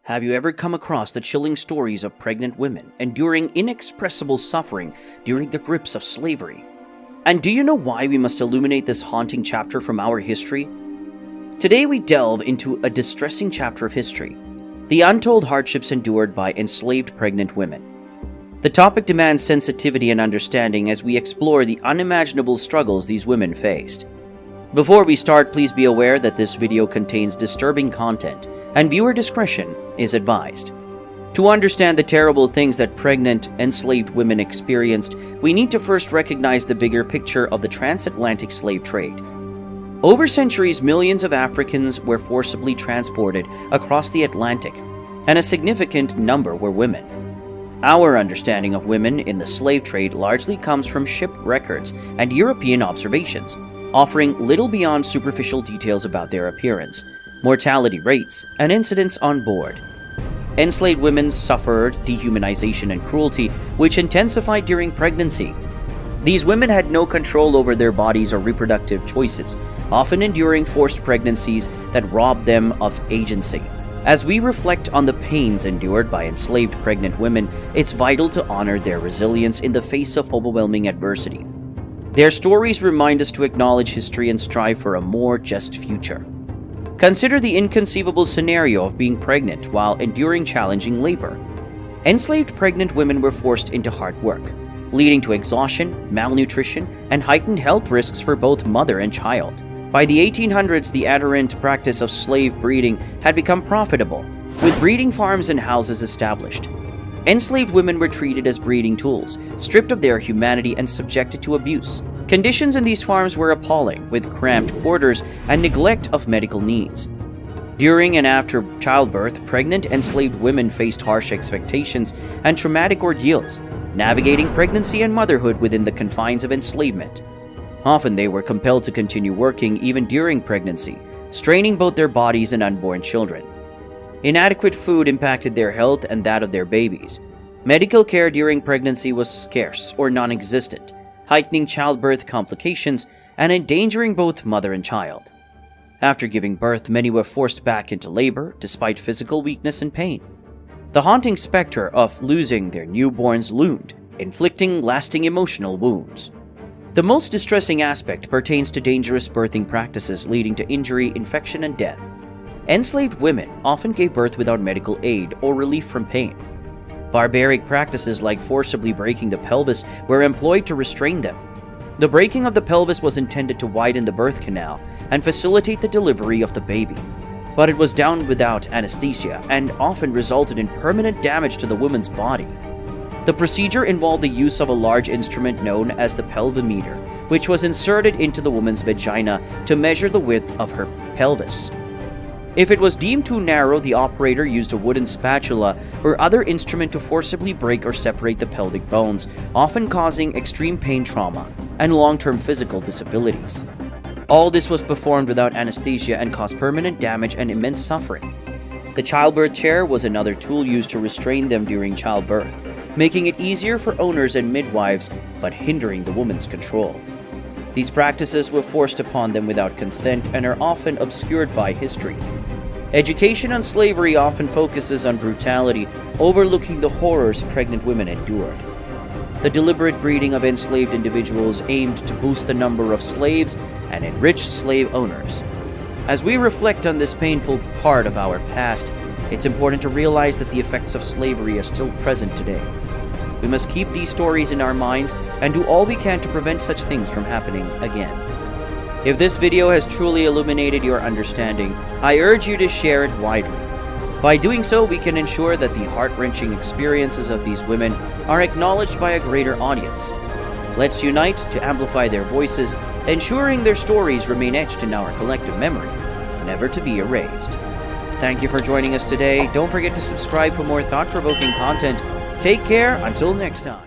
Have you ever come across the chilling stories of pregnant women enduring inexpressible suffering during the grips of slavery? And do you know why we must illuminate this haunting chapter from our history? Today we delve into a distressing chapter of history, the untold hardships endured by enslaved pregnant women. The topic demands sensitivity and understanding as we explore the unimaginable struggles these women faced. Before we start, please be aware that this video contains disturbing content and viewer discretion is advised. To understand the terrible things that pregnant, enslaved women experienced, we need to first recognize the bigger picture of the transatlantic slave trade. Over centuries, millions of Africans were forcibly transported across the Atlantic, and a significant number were women. Our understanding of women in the slave trade largely comes from ship records and European observations, offering little beyond superficial details about their appearance, mortality rates, and incidents on board. Enslaved women suffered dehumanization and cruelty, which intensified during pregnancy. These women had no control over their bodies or reproductive choices, often enduring forced pregnancies that robbed them of agency. As we reflect on the pains endured by enslaved pregnant women, it's vital to honor their resilience in the face of overwhelming adversity. Their stories remind us to acknowledge history and strive for a more just future. Consider the inconceivable scenario of being pregnant while enduring challenging labor. Enslaved pregnant women were forced into hard work, leading to exhaustion, malnutrition, and heightened health risks for both mother and child. By the 1800s, the adherent practice of slave breeding had become profitable, with breeding farms and houses established. Enslaved women were treated as breeding tools, stripped of their humanity and subjected to abuse. Conditions in these farms were appalling, with cramped quarters and neglect of medical needs. During and after childbirth, pregnant enslaved women faced harsh expectations and traumatic ordeals, navigating pregnancy and motherhood within the confines of enslavement. Often they were compelled to continue working even during pregnancy, straining both their bodies and unborn children. Inadequate food impacted their health and that of their babies. Medical care during pregnancy was scarce or non-existent, heightening childbirth complications and endangering both mother and child. After giving birth, many were forced back into labor despite physical weakness and pain. The haunting specter of losing their newborns loomed, inflicting lasting emotional wounds. The most distressing aspect pertains to dangerous birthing practices leading to injury, infection, and death. Enslaved women often gave birth without medical aid or relief from pain. Barbaric practices like forcibly breaking the pelvis were employed to restrain them. The breaking of the pelvis was intended to widen the birth canal and facilitate the delivery of the baby, but it was done without anesthesia and often resulted in permanent damage to the woman's body. The procedure involved the use of a large instrument known as the pelvimeter, which was inserted into the woman's vagina to measure the width of her pelvis. If it was deemed too narrow, the operator used a wooden spatula or other instrument to forcibly break or separate the pelvic bones, often causing extreme pain, trauma, and long-term physical disabilities. All this was performed without anesthesia and caused permanent damage and immense suffering. The childbirth chair was another tool used to restrain them during childbirth, making it easier for owners and midwives, but hindering the woman's control. These practices were forced upon them without consent and are often obscured by history. Education on slavery often focuses on brutality, overlooking the horrors pregnant women endured. The deliberate breeding of enslaved individuals aimed to boost the number of slaves and enrich slave owners. As we reflect on this painful part of our past, it's important to realize that the effects of slavery are still present today. We must keep these stories in our minds and do all we can to prevent such things from happening again. If this video has truly illuminated your understanding, I urge you to share it widely. By doing so, we can ensure that the heart-wrenching experiences of these women are acknowledged by a greater audience. Let's unite to amplify their voices, ensuring their stories remain etched in our collective memory, never to be erased. Thank you for joining us today. Don't forget to subscribe for more thought-provoking content. Take care until next time.